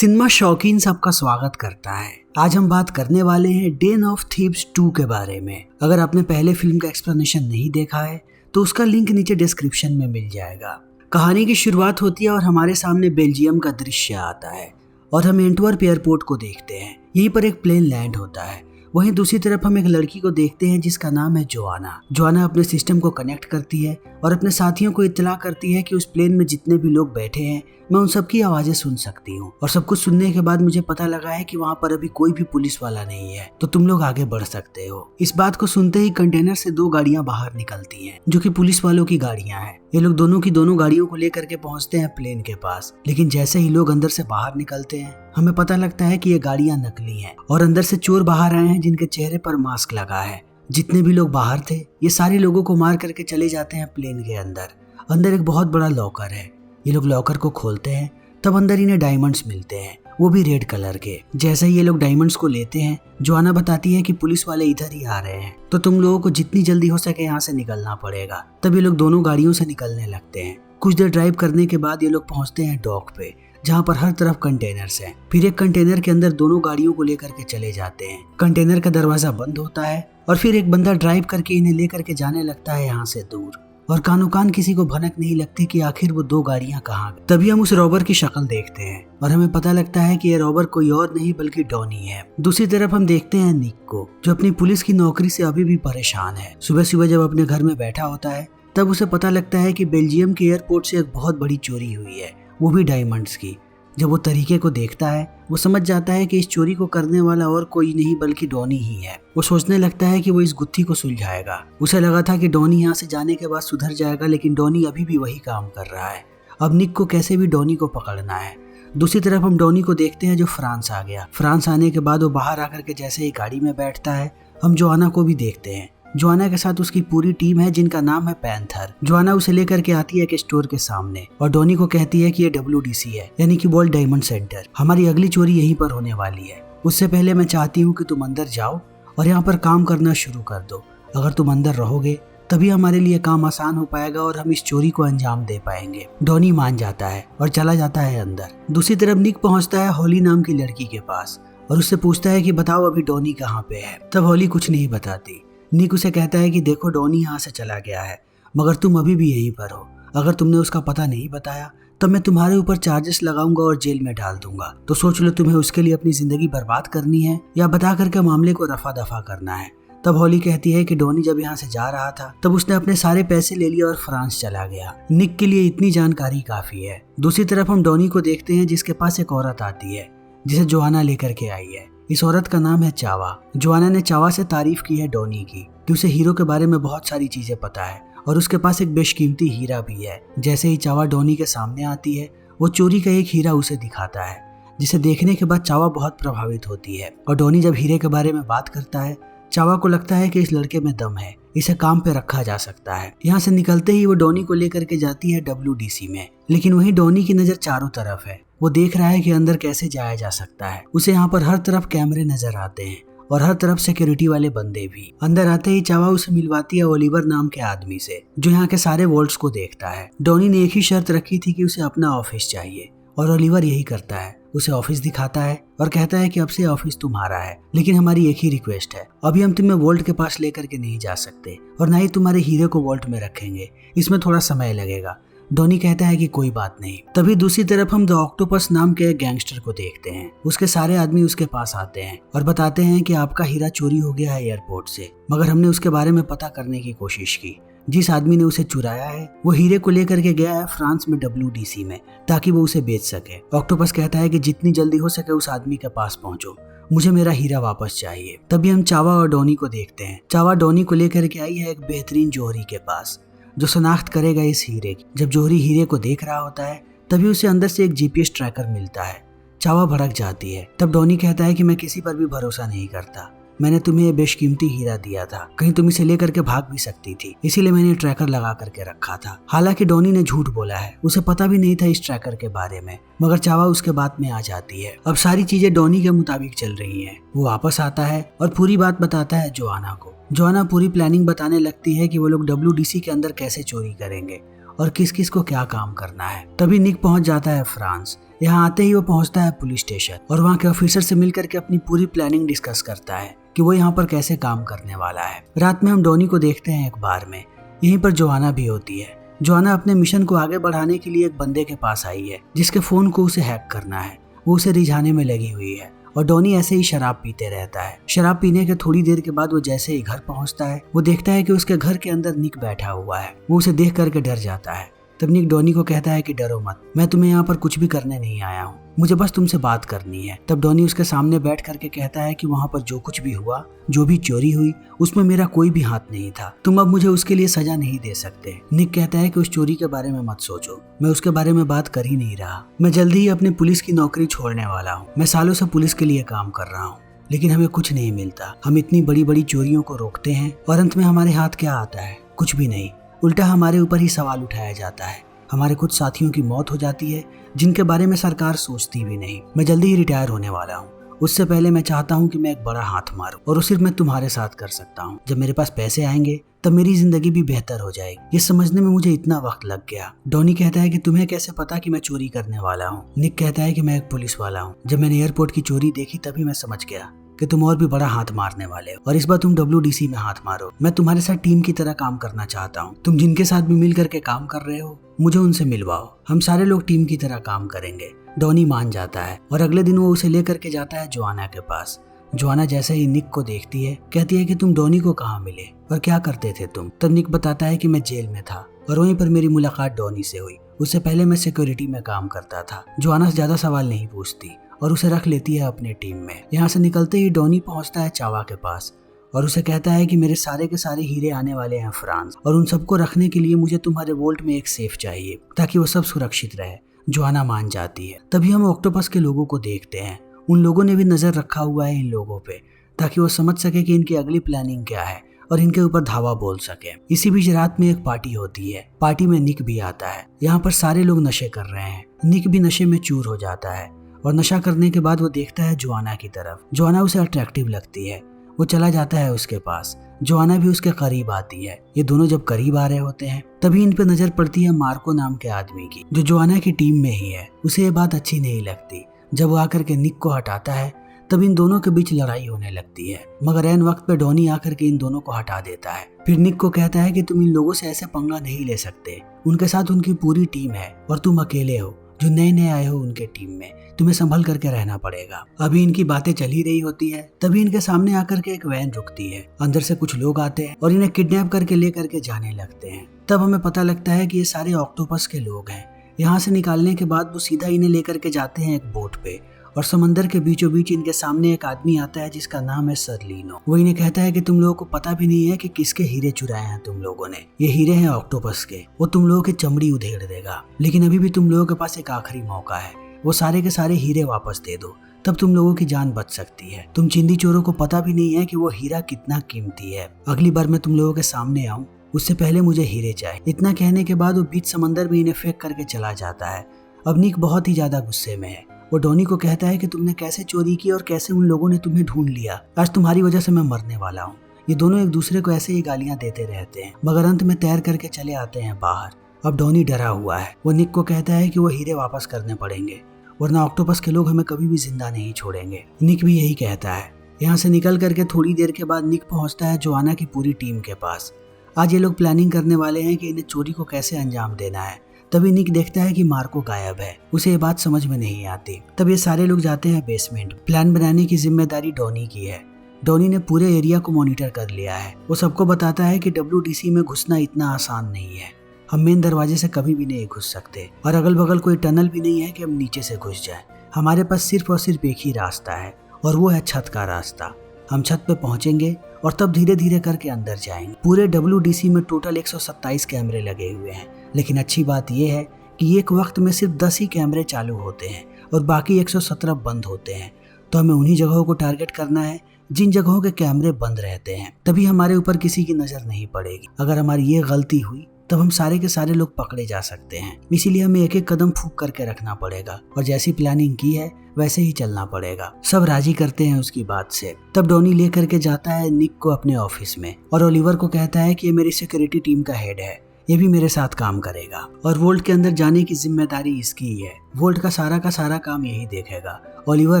Cinema शौकीन सबका स्वागत करता है। आज हम बात करने वाले हैं डेन ऑफ थीव्स 2 के बारे में। अगर आपने पहले फिल्म का एक्सप्लेनेशन नहीं देखा है तो उसका लिंक नीचे डिस्क्रिप्शन में मिल जाएगा। कहानी की शुरुआत होती है और हमारे सामने बेल्जियम का दृश्य आता है और हम एंटवर्प एयरपोर्ट को देखते हैं। यहीं पर एक प्लेन लैंड होता है। वहीं दूसरी तरफ हम एक लड़की को देखते हैं जिसका नाम है जोआना। जोआना अपने सिस्टम को कनेक्ट करती है और अपने साथियों को इत्तला करती है कि उस प्लेन में जितने भी लोग बैठे हैं मैं उन सबकी आवाजें सुन सकती हूँ। और सब कुछ सुनने के बाद मुझे पता लगा है कि वहाँ पर अभी कोई भी पुलिस वाला नहीं है, तो तुम लोग आगे बढ़ सकते हो। इस बात को सुनते ही कंटेनर से 2 गाड़ियां बाहर निकलती हैं, जो कि पुलिस वालों की गाड़ियां हैं। ये लोग दोनों की दोनों गाड़ियों को लेकर के पहुंचते हैं प्लेन के पास। लेकिन जैसे ही लोग अंदर से बाहर निकलते हैं हमें पता लगता है कि ये गाड़ियां नकली हैं और अंदर से चोर बाहर आए हैं जिनके चेहरे पर मास्क लगा है। जितने भी लोग बाहर थे ये सारे लोगों को मार करके चले जाते हैं प्लेन के अंदर। अंदर एक बहुत बड़ा लॉकर है। ये लोग लॉकर को खोलते हैं तब अंदर इन्हें डायमंड्स मिलते हैं, वो भी रेड कलर के। जैसे ही ये लोग डायमंड्स को लेते हैं जोआना बताती है कि पुलिस वाले इधर ही आ रहे हैं, तो तुम लोगों को जितनी जल्दी हो सके यहाँ से निकलना पड़ेगा। तब ये लोग दोनों गाड़ियों से निकलने लगते हैं। कुछ देर ड्राइव करने के बाद ये लोग पहुंचते हैं डॉक पे, जहाँ पर हर तरफ कंटेनर्स हैं। फिर एक कंटेनर के अंदर दोनों गाड़ियों को लेकर के चले जाते हैं। कंटेनर का दरवाजा बंद होता है और फिर एक बंदा ड्राइव करके इन्हें लेकर के जाने लगता है यहाँ से दूर। और कानो कान किसी को भनक नहीं लगती कि आखिर वो 2 गाड़ियां कहाँ गई। तभी हम उस रॉबर की शक्ल देखते हैं और हमें पता लगता है कि ये रॉबर कोई और नहीं बल्कि डॉनी है। दूसरी तरफ हम देखते हैं निक को, जो अपनी पुलिस की नौकरी से अभी भी परेशान है। सुबह सुबह जब अपने घर में बैठा होता है तब उसे पता लगता है कि बेल्जियम के एयरपोर्ट से एक बहुत बड़ी चोरी हुई है, वो भी डायमंड्स की। जब वो तरीके को देखता है वो समझ जाता है कि इस चोरी को करने वाला और कोई नहीं बल्कि डॉनी ही है। वो सोचने लगता है कि वो इस गुत्थी को सुलझाएगा। उसे लगा था कि डॉनी यहाँ से जाने के बाद सुधर जाएगा, लेकिन डॉनी अभी भी वही काम कर रहा है। अब निक को कैसे भी डॉनी को पकड़ना है। दूसरी तरफ हम डॉनी को देखते हैं जो फ्रांस आ गया। फ्रांस आने के बाद वो बाहर आकर के जैसे ही गाड़ी में बैठता है हम जोआना को भी देखते हैं। जोआना के साथ उसकी पूरी टीम है जिनका नाम है पैंथर। जोआना उसे लेकर के आती है एक स्टोर के सामने और डॉनी को कहती है कि ये WDC है, यानी कि वर्ल्ड डायमंड सेंटर। हमारी अगली चोरी यहीं पर होने वाली है। उससे पहले मैं चाहती हूँ कि तुम अंदर जाओ और यहाँ पर काम करना शुरू कर दो। अगर तुम अंदर रहोगे तभी हमारे लिए काम आसान हो पाएगा और हम इस चोरी को अंजाम दे पाएंगे। डॉनी मान जाता है और चला जाता है अंदर। दूसरी तरफ निक पहुंचता है हॉली नाम की लड़की के पास और उससे पूछता है कि बताओ अभी डॉनी कहाँ पे है। तब हॉली कुछ नहीं बताती। निक उसे कहता है कि देखो डॉनी यहाँ से चला गया है, मगर तुम अभी भी यहीं पर हो। अगर तुमने उसका पता नहीं बताया तब मैं तुम्हारे ऊपर चार्जेस लगाऊंगा और जेल में डाल दूंगा। तो सोच लो तुम्हें उसके लिए अपनी जिंदगी बर्बाद करनी है या बता करके मामले को रफा दफा करना है। तब हॉली कहती है कि डॉनी जब यहाँ से जा रहा था तब उसने अपने सारे पैसे ले लिए और फ्रांस चला गया। निक के लिए इतनी जानकारी काफी है। दूसरी तरफ हम डॉनी को देखते हैं जिसके पास एक औरत आती है जिसे जोआना लेकर के आई है। इस औरत का नाम है चावा। जोआना ने चावा से तारीफ की है डॉनी की कि उसे हीरो के बारे में बहुत सारी चीजें पता है और उसके पास एक बेशकीमती हीरा भी है। जैसे ही चावा डॉनी के सामने आती है वो चोरी का एक हीरा उसे दिखाता है, जिसे देखने के बाद चावा बहुत प्रभावित होती है। और डॉनी जब हीरे के बारे में बात करता है चावा को लगता है कि इस लड़के में दम है, इसे काम पे रखा जा सकता है। यहाँ से निकलते ही वो डॉनी को लेकर के जाती है WDC में। लेकिन वहीं डॉनी की नजर चारों तरफ है। वो देख रहा है कि अंदर कैसे जाया जा सकता है। उसे यहाँ पर हर तरफ कैमरे नजर आते हैं और हर तरफ सिक्योरिटी वाले बंदे भी। अंदर आते ही चावा उसे मिलवाती है ओलिवर नाम के आदमी से, जो यहाँ के सारे वॉल्ट्स को देखता है। डॉनी ने एक ही शर्त रखी थी कि उसे अपना ऑफिस चाहिए और ओलिवर यही करता है। उसे ऑफिस दिखाता है और कहता है कि अब से ऑफिस तुम्हारा है, लेकिन हमारी एक ही रिक्वेस्ट है, अभी हम तुम्हें वॉल्ट के पास लेकर के नहीं जा सकते और ना ही तुम्हारे हीरे को वॉल्ट में रखेंगे, इसमें थोड़ा समय लगेगा। डॉनी कहता है कि कोई बात नहीं। तभी दूसरी तरफ हम द ऑक्टोपस नाम के एक गैंगस्टर को देखते हैं। उसके सारे आदमी उसके पास आते हैं और बताते हैं कि आपका हीरा चोरी हो गया है एयरपोर्ट से, मगर हमने उसके बारे में पता करने की कोशिश की। जिस आदमी ने उसे चुराया है वो हीरे को लेकर के गया है फ्रांस में WDC में, ताकि वो उसे बेच सके। ऑक्टोपस कहता है कि जितनी जल्दी हो सके उस आदमी के पास पहुंचो, मुझे मेरा हीरा वापस चाहिए। तभी हम चावा और डॉनी को देखते हैं। चावा डॉनी को लेकर के आई है एक बेहतरीन जौहरी के पास, जो शनाख्त करेगा इस हीरे की। जब जौहरी हीरे को देख रहा होता है तभी उसे अंदर से एक GPS ट्रैकर मिलता है। चावा भड़क जाती है। तब डॉनी कहता है कि मैं किसी पर भी भरोसा नहीं करता, मैंने तुम्हें ये बेशकीमती हीरा दिया था, कहीं तुम इसे लेकर के भाग भी सकती थी, इसीलिए मैंने ट्रैकर लगा करके रखा था। हालांकि डॉनी ने झूठ बोला है, उसे पता भी नहीं था इस ट्रैकर के बारे में, मगर चावा उसके बात में आ जाती है। अब सारी चीजें डॉनी के मुताबिक चल रही हैं। वो वापस आता है और पूरी बात बताता है जोआना को। जोआना पूरी प्लानिंग बताने लगती है कि वो लोग WDC के अंदर कैसे चोरी करेंगे और किस किस को क्या काम करना है। तभी निक पहुंच जाता है फ्रांस, यहाँ आते ही वो पहुंचता है पुलिस स्टेशन और वहाँ के ऑफिसर से मिल करके अपनी पूरी प्लानिंग डिस्कस करता है कि वो यहाँ पर कैसे काम करने वाला है। रात में हम डॉनी को देखते हैं एक बार में। यहीं पर जोआना भी होती है। जोआना अपने मिशन को आगे बढ़ाने के लिए एक बंदे के पास आई है जिसके फोन को उसे हैक करना है। वो उसे रिझाने में लगी हुई है और डॉनी ऐसे ही शराब पीते रहता है। शराब पीने के थोड़ी देर के बाद वो जैसे ही घर पहुंचता है वो देखता है कि उसके घर के अंदर निक बैठा हुआ है। वो उसे देख करके डर जाता है। तब निक डॉनी को कहता है कि डरो मत, मैं तुम्हें यहाँ पर कुछ भी करने नहीं आया हूँ, मुझे बस तुमसे बात करनी है। तब डॉनी उसके सामने बैठ करके कहता है कि वहाँ पर जो कुछ भी हुआ, जो भी चोरी हुई, उसमें मेरा कोई भी हाथ नहीं था। तुम अब मुझे उसके लिए सजा नहीं दे सकते। निक कहता है कि उस चोरी के बारे में मत सोचो, मैं उसके बारे में बात कर ही नहीं रहा। मैं जल्दी ही अपनी पुलिस की नौकरी छोड़ने वाला हूँ। मैं सालों से पुलिस के लिए काम कर रहा हूँ लेकिन हमें कुछ नहीं मिलता। हम इतनी बड़ी बड़ी चोरियों को रोकते हैं और अंत में हमारे हाथ क्या आता है? कुछ भी नहीं। उल्टा हमारे ऊपर ही सवाल उठाया जाता है। हमारे कुछ साथियों की मौत हो जाती है जिनके बारे में सरकार सोचती भी नहीं। मैं जल्दी ही रिटायर होने वाला हूँ। उससे पहले मैं चाहता हूँ कि मैं एक बड़ा हाथ मारूं और वो सिर्फ मैं तुम्हारे साथ कर सकता हूँ। जब मेरे पास पैसे आएंगे तब मेरी जिंदगी भी बेहतर हो जाएगी। ये समझने में मुझे इतना वक्त लग गया। डॉनी कहता है कि तुम्हें कैसे पता कि मैं चोरी करने वाला हूँ? निक कहता है कि मैं एक पुलिस वाला हूँ। जब मैंने एयरपोर्ट की चोरी देखी तभी मैं समझ गया कि तुम और भी बड़ा हाथ मारने वाले हो और इस बार तुम WDC में हाथ मारो। मैं तुम्हारे साथ टीम की तरह काम करना चाहता हूँ। तुम जिनके साथ भी मिल करके काम कर रहे हो मुझे उनसे मिलवाओ। हम सारे लोग टीम की तरह काम करेंगे। डॉनी मान जाता है और अगले दिन वो उसे लेकर के जाता है जोआना के पास। जोआना जैसे ही निक को देखती है कहती है कि तुम डॉनी को कहाँ मिले और क्या करते थे तुम? तब निक बताता है कि मैं जेल में था और वहीं पर मेरी मुलाकात डॉनी से हुई। उससे पहले मैं सिक्योरिटी में काम करता था। जोआना ज्यादा सवाल नहीं पूछती और उसे रख लेती है अपनी टीम में। यहाँ से निकलते ही डॉनी पहुंचता है चावा के पास और उसे कहता है कि मेरे सारे के सारे हीरे आने वाले हैं फ्रांस और उन सबको रखने के लिए मुझे तुम्हारे वोल्ट में एक सेफ चाहिए ताकि वो सब सुरक्षित रहे। जोआना मान जाती है। तभी हम ऑक्टोपस के लोगों को देखते हैं। उन लोगों ने भी नजर रखा हुआ है इन लोगों पे ताकि वो समझ सके कि इनकी अगली प्लानिंग क्या है और इनके ऊपर धावा बोल सके। इसी बीच रात में एक पार्टी होती है। पार्टी में निक भी आता है। यहाँ पर सारे लोग नशे कर रहे हैं। निक भी नशे में चूर हो जाता है और नशा करने के बाद वो देखता है जोआना की तरफ। जोआना उसे अट्रैक्टिव लगती है। वो चला जाता है उसके पास। जोआना भी उसके करीब आती है। ये दोनों जब करीब आ रहे होते हैं तभी इन पे नजर पड़ती है मार्को नाम के आदमी की जो जोआना की टीम में ही है। उसे ये बात अच्छी नहीं लगती। जब वो आकर के निक को हटाता है तब इन दोनों के बीच लड़ाई होने लगती है मगर ऐन वक्त पे डॉनी आकर के इन दोनों को हटा देता है। फिर निक को कहता है कि तुम इन लोगों से ऐसे पंगा नहीं ले सकते। उनके साथ उनकी पूरी टीम है और तुम अकेले हो जो नए नए आए हो उनके टीम में। तुम्हें संभल करके रहना पड़ेगा। अभी इनकी बातें चल ही रही होती है तभी इनके सामने आकर के एक वैन रुकती है। अंदर से कुछ लोग आते हैं और इन्हें किडनैप करके ले करके जाने लगते हैं। तब हमें पता लगता है कि ये सारे ऑक्टोपस के लोग हैं। यहाँ से निकालने के बाद वो सीधा इन्हें लेकर के जाते हैं एक बोट पे और समंदर के बीचों बीच इनके सामने एक आदमी आता है जिसका नाम है सर्लिनो। वो इन्हें कहता है कि तुम लोगों को पता भी नहीं है कि किसके हीरे चुराए हैं तुम लोगों ने। ये हीरे हैं ऑक्टोपस के। वो तुम लोगों की चमड़ी उधेड़ देगा लेकिन अभी भी तुम लोगों के पास एक आखिरी मौका है। वो सारे के सारे हीरे वापस दे दो तब तुम लोगों की जान बच सकती है। तुम चिंदी चोरों को पता भी नहीं है कि वो हीरा कितना कीमती है। अगली बार मैं तुम लोगों के सामने आऊं उससे पहले मुझे हीरे चाहिए। इतना कहने के बाद वो बीच समंदर में इन्हें फेंक करके चला जाता है। अब निक बहुत ही ज्यादा गुस्से में है। वो डॉनी को कहता है कि तुमने कैसे चोरी की और कैसे उन लोगों ने तुम्हें ढूंढ लिया। आज तुम्हारी वजह से मैं मरने वाला हूँ। ये दोनों एक दूसरे को ऐसे ही गालियां देते रहते हैं मगर अंत में तैर करके चले आते हैं बाहर। अब डॉनी डरा हुआ है। वो निक को कहता है कि वो हीरे वापस करने पड़ेंगे वरना ऑक्टोपस के लोग हमें कभी भी जिंदा नहीं छोड़ेंगे। निक भी यही कहता है। यहाँ से निकल करके थोड़ी देर के बाद निक पहुंचता है जोआना की पूरी टीम के पास। आज ये लोग प्लानिंग करने वाले हैं कि इन्हें चोरी को कैसे अंजाम देना है। तभी निक देखता है कि मार्को गायब है। उसे ये बात समझ में नहीं आती। तब ये सारे लोग जाते हैं बेसमेंट। प्लान बनाने की जिम्मेदारी डॉनी की है। डॉनी ने पूरे एरिया को मॉनिटर कर लिया है। वो सबको बताता है कि WDC में घुसना इतना आसान नहीं है। हम मेन दरवाजे से कभी भी नहीं घुस सकते और अगल बगल कोई टनल भी नहीं है कि हम नीचे से घुस जाएं। हमारे पास सिर्फ और सिर्फ एक ही रास्ता है और वो है छत का रास्ता। हम छत पे पहुंचेंगे और तब धीरे धीरे करके अंदर जाएंगे। पूरे WDC में टोटल 127 कैमरे लगे हुए हैं लेकिन अच्छी बात यह है कि एक वक्त में सिर्फ 10 ही कैमरे चालू होते हैं और बाकी 117 बंद होते हैं। तो हमें उन्हीं जगहों को टारगेट करना है जिन जगहों के कैमरे बंद रहते हैं। तभी हमारे ऊपर किसी की नजर नहीं पड़ेगी। अगर हमारी ये गलती हुई तब हम सारे के सारे लोग पकड़े जा सकते हैं। इसीलिए हमें एक एक कदम फूंक करके रखना पड़ेगा और जैसी प्लानिंग की है वैसे ही चलना पड़ेगा। सब राजी करते हैं उसकी बात से। तब डॉनी ले करके जाता है निक को अपने ऑफिस में और ओलिवर को कहता है कि ये मेरी सिक्योरिटी टीम का हेड है। ये भी मेरे साथ काम करेगा और वोल्ट के अंदर जाने की जिम्मेदारी इसकी ही है। वोल्ट का सारा काम यही देखेगा। ओलिवर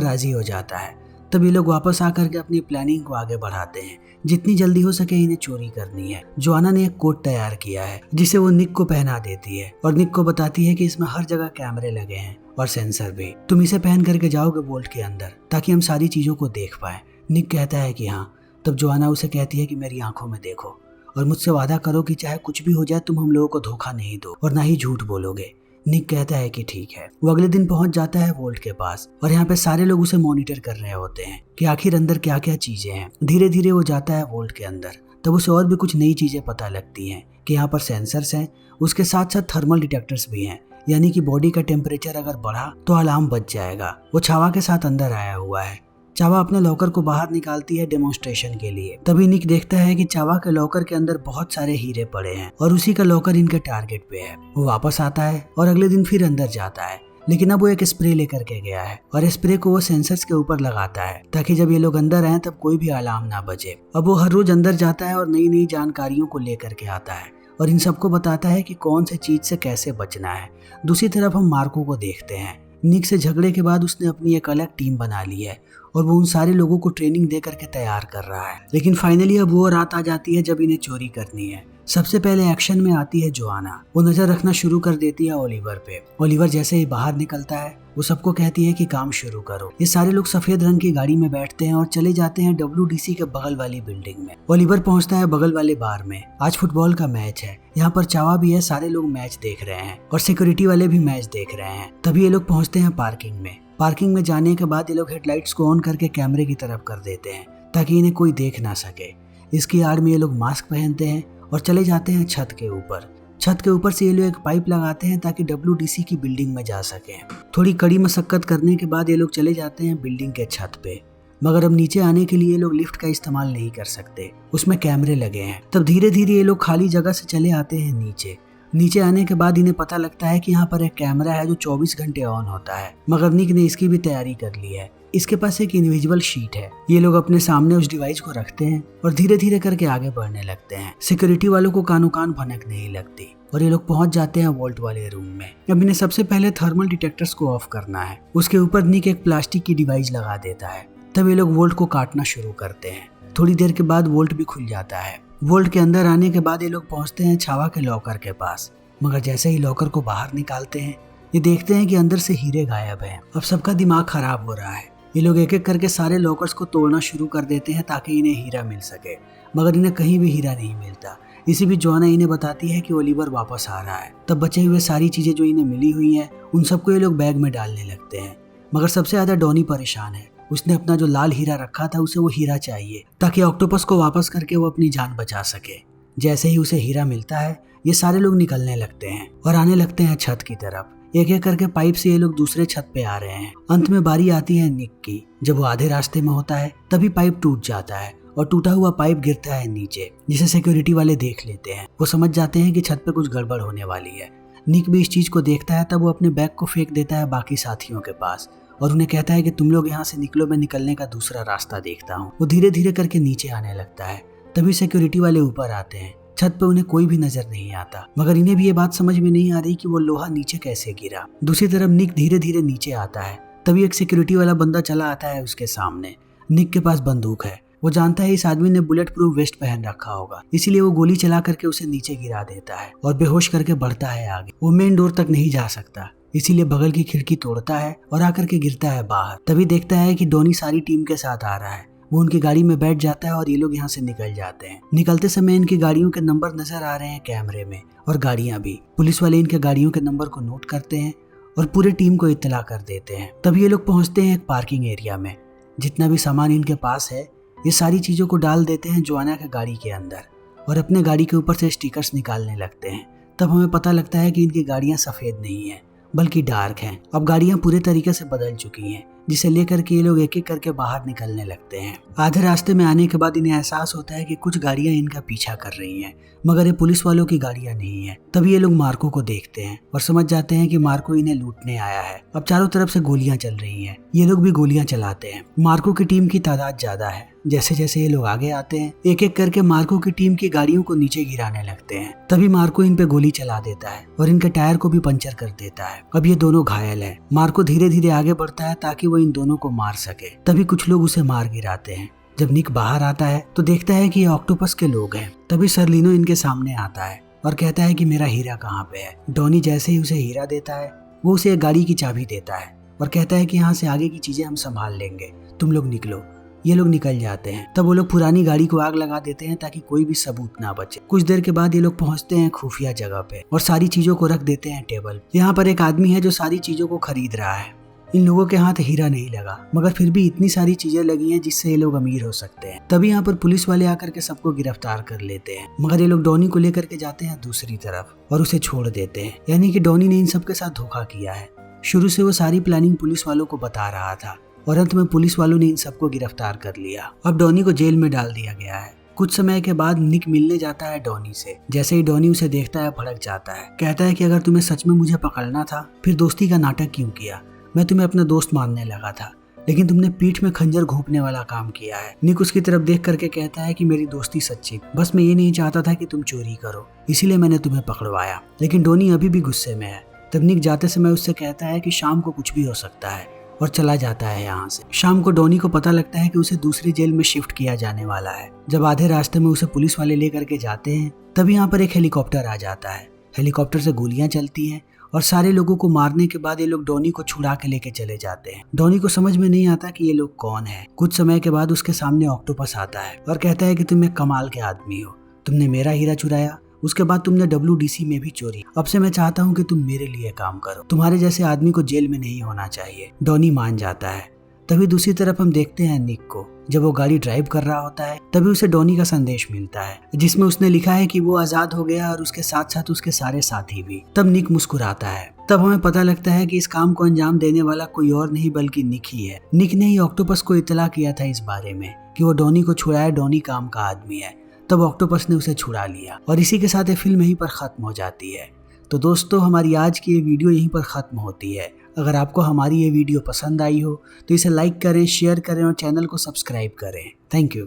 राजी हो जाता है। तब ये लोग वापस आकर के अपनी प्लानिंग को आगे बढ़ाते हैं। जितनी जल्दी हो सके इन्हें चोरी करनी है। जोआना ने एक कोट तैयार किया है जिसे वो निक को पहना देती है और निक को बताती है कि इसमें हर जगह कैमरे लगे हैं और सेंसर भी। तुम इसे पहन करके जाओगे वोल्ट के अंदर ताकि हम सारी चीजों को देख पाए। निक कहता है कि हाँ। तब जोआना उसे कहती है कि मेरी आंखों में देखो और मुझसे वादा करो कि चाहे कुछ भी हो जाए तुम हम लोगों को धोखा नहीं दो और ना ही झूठ बोलोगे। निक कहता है कि ठीक है। वो अगले दिन पहुंच जाता है वोल्ट के पास और यहाँ पे सारे लोग उसे मॉनिटर कर रहे होते हैं कि आखिर अंदर क्या क्या चीजें हैं। धीरे धीरे वो जाता है वोल्ट के अंदर। तब उसे और भी कुछ नई चीजें पता लगती हैं कि यहाँ पर सेंसर्स हैं, उसके साथ साथ थर्मल डिटेक्टर्स भी हैं, यानी कि बॉडी का टेम्परेचर अगर बढ़ा तो अलार्म बज जाएगा। वो छावा के साथ अंदर आया हुआ है। चावा अपने लॉकर को बाहर निकालती है डेमोन्स्ट्रेशन के लिए। तभी निक देखता है कि चावा के लॉकर के अंदर बहुत सारे हीरे पड़े हैं और उसी का लॉकर इनके टारगेट पे है। वो वापस आता है और अगले दिन फिर अंदर जाता है, लेकिन अब वो एक स्प्रे लेकर के गया है और स्प्रे को वो सेंसर्स के ऊपर लगाता है ताकि जब ये लोग अंदर आए तब कोई भी अलार्म ना बजे। अब वो हर रोज अंदर जाता है और नई नई जानकारियों को लेकर के आता है और इन सबको बताता है कि कौन से चीज से कैसे बचना है। दूसरी तरफ हम मार्को को देखते हैं। निक से झगड़े के बाद उसने अपनी एक अलग टीम बना ली है और वो उन सारे लोगों को ट्रेनिंग दे करके तैयार कर रहा है। लेकिन फाइनली अब वो रात आ जाती है जब इन्हें चोरी करनी है। सबसे पहले एक्शन में आती है जोआना। वो नजर रखना शुरू कर देती है ओलिवर पे। ओलिवर जैसे ही बाहर निकलता है वो सबको कहती है कि काम शुरू करो। ये सारे लोग सफेद रंग की गाड़ी में बैठते हैं और चले जाते हैं WDC के बगल वाली बिल्डिंग में। ओलिवर पहुंचता है बगल वाले बार में। आज फुटबॉल का मैच है। यहाँ पर चावा भी है। सारे लोग मैच देख रहे हैं और सिक्योरिटी वाले भी मैच देख रहे हैं। तभी ये लोग पहुंचते हैं पार्किंग में। पार्किंग में जाने के बाद ये लोग हेडलाइट्स को ऑन करके कैमरे की तरफ कर देते हैं ताकि इन्हें कोई देख ना सके। इसकी आड़ में ये लोग मास्क पहनते हैं और चले जाते हैं छत के ऊपर। छत के ऊपर से ये लोग एक पाइप लगाते हैं ताकि WDC की बिल्डिंग में जा सके। थोड़ी कड़ी मशक्कत करने के बाद ये लोग चले जाते हैं बिल्डिंग के छत पे। मगर अब नीचे आने के लिए ये लोग लिफ्ट का इस्तेमाल नहीं कर सकते, उसमें कैमरे लगे हैं। तब धीरे धीरे ये लोग खाली जगह से चले आते हैं नीचे। नीचे आने के बाद इन्हें पता लगता है कि यहाँ पर एक कैमरा है जो 24 घंटे ऑन होता है। मगर निक ने इसकी भी तैयारी कर ली है। इसके पास एक इनविजिबल शीट है। ये लोग अपने सामने उस डिवाइस को रखते हैं और धीरे धीरे करके आगे बढ़ने लगते हैं। सिक्योरिटी वालों को कानो कान भनक नहीं लगती और ये लोग पहुंच जाते हैं वोल्ट वाले रूम में। अब इन्हें सबसे पहले थर्मल डिटेक्टर्स को ऑफ करना है। उसके ऊपर निक एक प्लास्टिक की डिवाइस लगा देता है। तब ये लोग वोल्ट को काटना शुरू करते हैं। थोड़ी देर के बाद वोल्ट भी खुल जाता है। वोल्ट के अंदर आने के बाद ये लोग पहुंचते हैं छावा के लॉकर के पास। मगर जैसे ही लॉकर को बाहर निकालते हैं ये देखते हैं कि अंदर से हीरे गायब हैं। अब सबका दिमाग खराब हो रहा है। ये लोग एक एक करके सारे लॉकर्स को तोड़ना शुरू कर देते हैं ताकि इन्हें हीरा मिल सके। मगर इन्हें कहीं भी हीरा नहीं मिलता। इसी बीच जोआना इन्हें बताती है कि ओलिवर वापस आ रहा है। तब बचे हुए सारी चीजें जो इन्हें मिली हुई हैं उन सबको ये लोग बैग में डालने लगते हैं। मगर सबसे ज्यादा डॉनी परेशान है। उसने अपना जो लाल हीरा रखा था उसे वो हीरा चाहिए ताकि ऑक्टोपस को वापस करके वो अपनी जान बचा सके। जैसे ही उसे हीरा मिलता है ये सारे लोग निकलने लगते हैं और आने लगते हैं छत की तरफ। एक एक करके पाइप से ये लोग दूसरे छत पे आ रहे हैं। अंत में बारी आती है निक की। जब वो आधे रास्ते में होता है तभी पाइप टूट जाता है और टूटा हुआ पाइप गिरता है नीचे, जिसे सिक्योरिटी वाले देख लेते हैं। वो समझ जाते हैं कि छत पे कुछ गड़बड़ होने वाली है। निक भी इस चीज को देखता है। तब वो अपने बैग को फेंक देता है बाकी साथियों के पास और उन्हें कहता है कि तुम लोग यहाँ से निकलो, मैं निकलने का दूसरा रास्ता देखता हूँ। वो धीरे धीरे करके नीचे आने लगता है। तभी सिक्योरिटी वाले ऊपर आते हैं। छत पे उन्हें कोई भी नजर नहीं आता। मगर इन्हें भी ये बात समझ में नहीं आ रही कि वो लोहा नीचे कैसे गिरा। दूसरी तरफ निक धीरे धीरे नीचे आता है। तभी एक सिक्योरिटी वाला बंदा चला आता है उसके सामने। निक के पास बंदूक है। वो जानता है इस आदमी ने बुलेट प्रूफ वेस्ट पहन रखा होगा, इसीलिए वो गोली चला करके उसे नीचे गिरा देता है और बेहोश करके बढ़ता है आगे। वो मेन डोर तक नहीं जा सकता, इसीलिए बगल की खिड़की तोड़ता है और आकर के गिरता है बाहर। तभी देखता है कि डॉनी सारी टीम के साथ आ रहा है। वो उनकी गाड़ी में बैठ जाता है और ये लोग यहाँ से निकल जाते हैं। निकलते समय इनकी गाड़ियों के नंबर नजर आ रहे हैं कैमरे में और गाड़ियां भी। पुलिस वाले इनके गाड़ियों के नंबर को नोट करते हैं और पूरे टीम को इत्तला कर देते हैं। तभी ये लोग पहुंचते हैं एक पार्किंग एरिया में। जितना भी सामान इनके पास है ये सारी चीजों को डाल देते हैं जोआना के गाड़ी के अंदर और अपने गाड़ी के ऊपर से स्टिकर्स निकालने लगते हैं। तब हमें पता लगता है कि इनकी गाड़ियां सफेद नहीं है बल्कि डार्क हैं। अब गाड़ियां पूरे तरीके से बदल चुकी हैं, जिसे लेकर के ये लोग एक एक करके बाहर निकलने लगते हैं। आधे रास्ते में आने के बाद इन्हें एहसास होता है कि कुछ गाड़ियां इनका पीछा कर रही हैं, मगर ये पुलिस वालों की गाड़ियां नहीं है। तभी ये लोग मार्को को देखते हैं और समझ जाते हैं कि मार्को इन्हें लूटने आया है। अब चारों तरफ से गोलियां चल रही हैं। ये लोग भी गोलियां चलाते हैं। मार्को की टीम की तादाद ज्यादा है जैसे जैसे ये लोग आगे आते हैं एक एक करके मार्को की टीम की गाड़ियों को नीचे गिराने लगते हैं। तभी मार्को इन पे गोली चला देता है और इनके टायर को भी पंचर कर देता है। अब ये दोनों घायल हैं। मार्को धीरे धीरे आगे बढ़ता है ताकि वो इन दोनों को मार सके। तभी कुछ लोग उसे मार गिराते हैं। जब निक बाहर आता है तो देखता है कि ये ऑक्टोपस के लोग हैं। तभी सर्लिनो इनके सामने आता है और कहता है कि मेरा हीरा कहाँ पे है। डॉनी जैसे ही उसे हीरा देता है वो उसे एक गाड़ी की चाबी देता है और कहता है कि यहाँ से आगे की चीजें हम संभाल लेंगे, तुम लोग निकलो। ये लोग निकल जाते हैं। तब वो लोग पुरानी गाड़ी को आग लगा देते हैं ताकि कोई भी सबूत ना बचे। कुछ देर के बाद ये लोग पहुंचते हैं खुफिया जगह पे और सारी चीजों को रख देते हैं टेबल। यहाँ पर एक आदमी है जो सारी चीजों को खरीद रहा है। इन लोगों के हाथ हीरा नहीं लगा मगर फिर भी इतनी सारी चीजें लगी हैं जिससे ये लोग अमीर हो सकते हैं। तभी यहाँ पर पुलिस वाले आकर के सबको गिरफ्तार कर लेते हैं मगर ये लोग डॉनी को लेकर के जाते हैं दूसरी तरफ और उसे छोड़ देते हैं। यानी कि डॉनी ने इन सबके साथ धोखा किया है। शुरू से वो सारी प्लानिंग पुलिस वालों को बता रहा था और अंत में पुलिस वालों ने इन सबको गिरफ्तार कर लिया। अब डॉनी को जेल में डाल दिया गया है। कुछ समय के बाद निक मिलने जाता है डॉनी से। जैसे ही डॉनी उसे देखता है भड़क जाता है। कहता है कि अगर तुम्हें सच में मुझे पकड़ना था फिर दोस्ती का नाटक क्यों किया। मैं तुम्हें अपना दोस्त मानने लगा था लेकिन तुमने पीठ में खंजर घोंपने वाला काम किया है। निक उसकी तरफ देख करके कहता है कि मेरी दोस्ती सच्ची, बस मैं ये नहीं चाहता था कि तुम चोरी करो, इसीलिए मैंने तुम्हें पकड़वाया। लेकिन डॉनी अभी भी गुस्से में है। तब निक जाते समय उससे कहता है कि शाम को कुछ भी हो सकता है और चला जाता है यहाँ से। शाम को डॉनी को पता लगता है कि उसे दूसरी जेल में शिफ्ट किया जाने वाला है। जब आधे रास्ते में उसे पुलिस वाले लेकर के जाते हैं तभी यहाँ पर एक हेलीकॉप्टर आ जाता है। हेलीकॉप्टर से गोलियां चलती हैं और सारे लोगों को मारने के बाद ये लोग डॉनी को छुड़ा के लेके चले जाते हैं। डॉनी को समझ में नहीं आता कि ये लोग कौन है। कुछ समय के बाद उसके सामने ऑक्टोपस आता है और कहता है कि तुम एक कमाल के आदमी हो, तुमने मेरा हीरा चुराया, उसके बाद तुमने WDC में भी चोरी। अब से मैं चाहता हूँ कि तुम मेरे लिए काम करो, तुम्हारे जैसे आदमी को जेल में नहीं होना चाहिए। डॉनी मान जाता है। तभी दूसरी तरफ हम देखते हैं निक को। जब वो गाड़ी ड्राइव कर रहा होता है तभी उसे डॉनी का संदेश मिलता है जिसमें उसने लिखा है कि वो आजाद हो गया और उसके साथ साथ उसके सारे साथी भी। तब निक मुस्कुराता है। तब हमें पता लगता है कि इस काम को अंजाम देने वाला कोई और नहीं बल्कि निक ही है। निक ने ही ऑक्टोपस को इतला किया था इस बारे में कि वो डॉनी को छुड़ाए, डॉनी काम का आदमी है। तब ऑक्टोपस ने उसे छुड़ा लिया और इसी के साथ ये फिल्म यहीं पर खत्म हो जाती है। तो दोस्तों हमारी आज की ये वीडियो यहीं पर खत्म होती है। अगर आपको हमारी ये वीडियो पसंद आई हो तो इसे लाइक करें, शेयर करें और चैनल को सब्सक्राइब करें। Thank you.